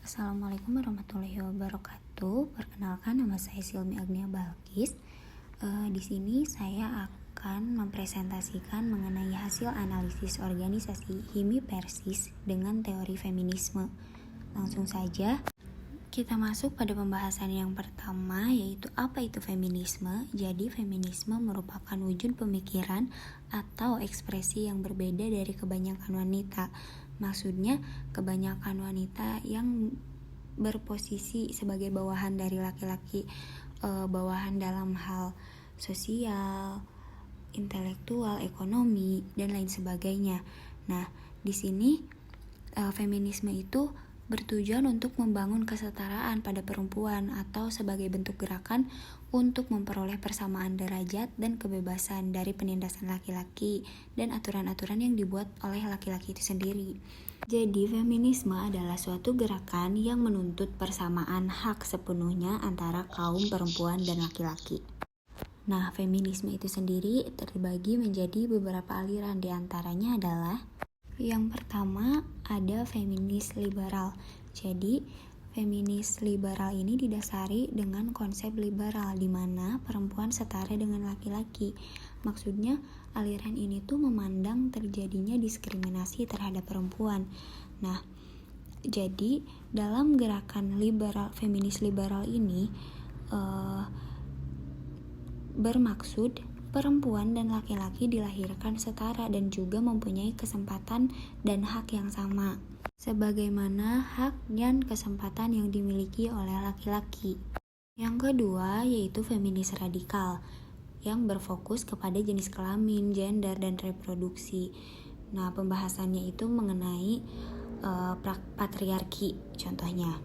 Assalamualaikum warahmatullahi wabarakatuh. Perkenalkan, nama saya Silmi Agnia Balkis. Di sini saya akan mempresentasikan mengenai hasil analisis organisasi HIMI Persis dengan teori feminisme. Langsung saja kita masuk pada pembahasan yang pertama, yaitu apa itu feminisme. Jadi feminisme merupakan wujud pemikiran atau ekspresi yang berbeda dari kebanyakan wanita. Maksudnya kebanyakan wanita yang berposisi sebagai bawahan dari laki-laki, bawahan dalam hal sosial, intelektual, ekonomi, dan lain sebagainya. Nah, di sini feminisme itu bertujuan untuk membangun kesetaraan pada perempuan atau sebagai bentuk gerakan untuk memperoleh persamaan derajat dan kebebasan dari penindasan laki-laki dan aturan-aturan yang dibuat oleh laki-laki itu sendiri. Jadi feminisme adalah suatu gerakan yang menuntut persamaan hak sepenuhnya antara kaum perempuan dan laki-laki. Nah, feminisme itu sendiri terbagi menjadi beberapa aliran, diantaranya adalah yang pertama ada feminis liberal. Jadi feminis liberal ini didasari dengan konsep liberal di mana perempuan setara dengan laki-laki. Maksudnya aliran ini tuh memandang terjadinya diskriminasi terhadap perempuan. Nah, jadi dalam gerakan liberal, feminis liberal ini bermaksud perempuan dan laki-laki dilahirkan setara dan juga mempunyai kesempatan dan hak yang sama, sebagaimana hak dan kesempatan yang dimiliki oleh laki-laki. Yang kedua yaitu feminis radikal, yang berfokus kepada jenis kelamin, gender, dan reproduksi. Nah, pembahasannya itu mengenai patriarki contohnya.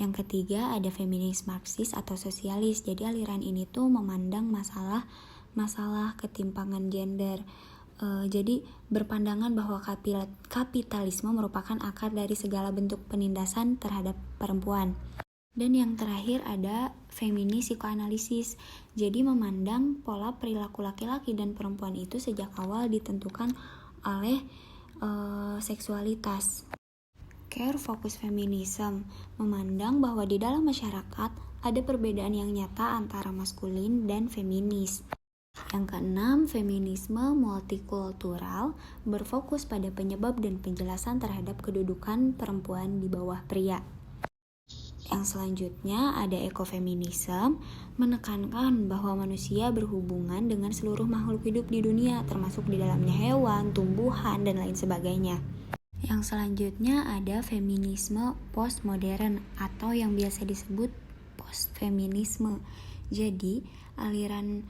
Yang ketiga ada feminis marxis atau sosialis. Jadi aliran ini tuh memandang masalah ketimpangan gender. Jadi berpandangan bahwa kapitalisme merupakan akar dari segala bentuk penindasan terhadap perempuan. Dan yang terakhir ada feminis psikoanalisis. Jadi memandang pola perilaku laki-laki dan perempuan itu sejak awal ditentukan oleh seksualitas. Care Focus Feminism memandang bahwa di dalam masyarakat ada perbedaan yang nyata antara maskulin dan feminis. Yang keenam, feminisme multikultural berfokus pada penyebab dan penjelasan terhadap kedudukan perempuan di bawah pria. Yang selanjutnya ada ekofeminism, menekankan bahwa manusia berhubungan dengan seluruh makhluk hidup di dunia, termasuk di dalamnya hewan, tumbuhan, dan lain sebagainya. Yang selanjutnya ada feminisme postmodern atau yang biasa disebut postfeminisme. Jadi aliran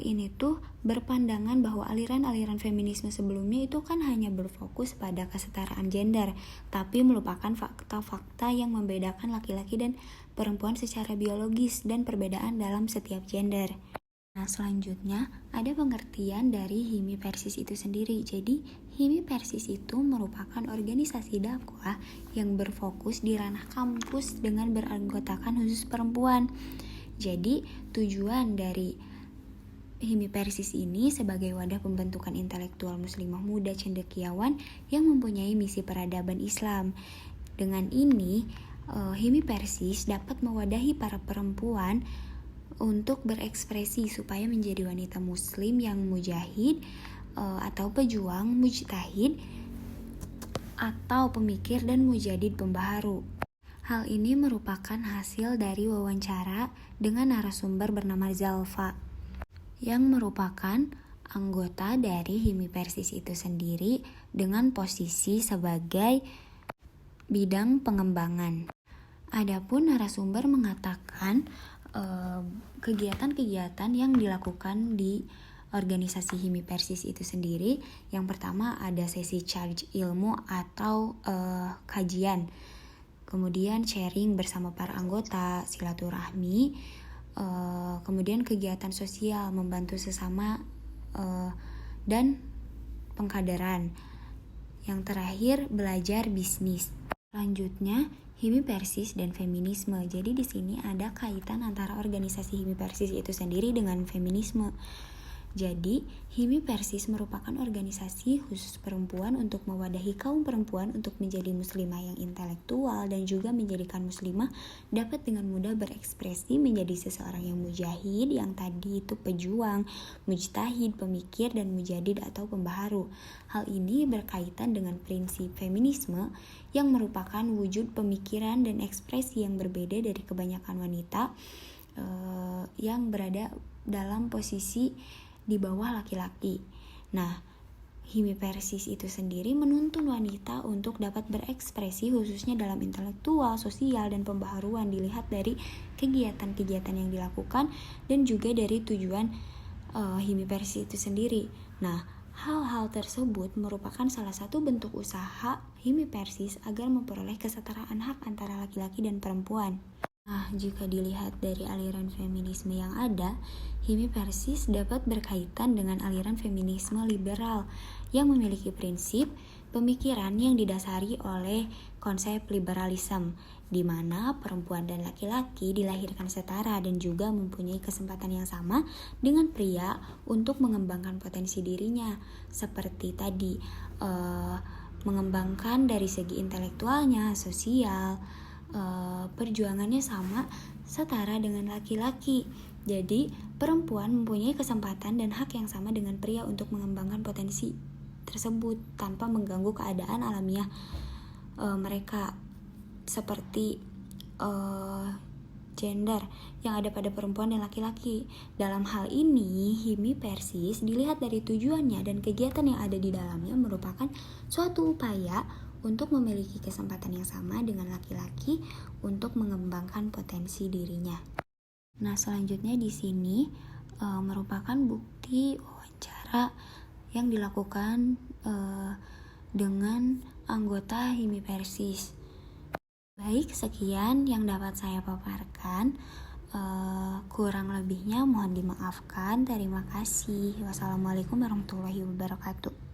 ini tuh berpandangan bahwa aliran-aliran feminisme sebelumnya itu kan hanya berfokus pada kesetaraan gender, tapi melupakan fakta-fakta yang membedakan laki-laki dan perempuan secara biologis dan perbedaan dalam setiap gender. Nah, selanjutnya ada pengertian dari HIMI Persis itu sendiri. Jadi, HIMI Persis itu merupakan organisasi dakwah yang berfokus di ranah kampus dengan beranggotakan khusus perempuan. Jadi, tujuan dari HIMI Persis ini sebagai wadah pembentukan intelektual muslimah muda cendekiawan yang mempunyai misi peradaban Islam. Dengan ini, HIMI Persis dapat mewadahi para perempuan untuk berekspresi supaya menjadi wanita muslim yang mujahid atau pejuang, mujtahid atau pemikir dan mujadid pembaharu. Hal ini merupakan hasil dari wawancara dengan narasumber bernama Zalfa yang merupakan anggota dari HIMI Persis itu sendiri dengan posisi sebagai bidang pengembangan. Adapun narasumber mengatakan kegiatan-kegiatan yang dilakukan di organisasi HIMI Persis itu sendiri. Yang pertama ada sesi charge ilmu atau kajian, kemudian sharing bersama para anggota, silaturahmi, kemudian kegiatan sosial, membantu sesama, dan pengkaderan. Yang terakhir belajar bisnis. Selanjutnya HIMI Persis dan feminisme. Jadi di sini ada kaitan antara organisasi HIMI Persis itu sendiri dengan feminisme. Jadi, HIMI Persis merupakan organisasi khusus perempuan untuk mewadahi kaum perempuan untuk menjadi muslimah yang intelektual dan juga menjadikan muslimah dapat dengan mudah berekspresi menjadi seseorang yang mujahid, yang tadi itu pejuang, mujtahid, pemikir, dan mujadid atau pembaharu. Hal ini berkaitan dengan prinsip feminisme yang merupakan wujud pemikiran dan ekspresi yang berbeda dari kebanyakan wanita yang berada dalam posisi di bawah laki-laki. Nah, HIMI Persis itu sendiri menuntun wanita untuk dapat berekspresi khususnya dalam intelektual, sosial, dan pembaharuan dilihat dari kegiatan-kegiatan yang dilakukan dan juga dari tujuan HIMI Persis itu sendiri. Nah, hal-hal tersebut merupakan salah satu bentuk usaha HIMI Persis agar memperoleh kesetaraan hak antara laki-laki dan perempuan. Nah, jika dilihat dari aliran feminisme yang ada, HIMI Persis dapat berkaitan dengan aliran feminisme liberal yang memiliki prinsip pemikiran yang didasari oleh konsep liberalisme, di mana perempuan dan laki-laki dilahirkan setara dan juga mempunyai kesempatan yang sama dengan pria untuk mengembangkan potensi dirinya, seperti tadi mengembangkan dari segi intelektualnya, sosial, perjuangannya sama setara dengan laki-laki. Jadi perempuan mempunyai kesempatan dan hak yang sama dengan pria untuk mengembangkan potensi tersebut tanpa mengganggu keadaan alamiah mereka, seperti gender yang ada pada perempuan dan laki-laki. Dalam hal ini, HIMI Persis dilihat dari tujuannya dan kegiatan yang ada di dalamnya merupakan suatu upaya untuk memiliki kesempatan yang sama dengan laki-laki untuk mengembangkan potensi dirinya. Nah, selanjutnya di sini merupakan bukti wawancara yang dilakukan dengan anggota HIMI Persis. Baik, sekian yang dapat saya paparkan. Kurang lebihnya mohon dimaafkan. Terima kasih. Wassalamualaikum warahmatullahi wabarakatuh.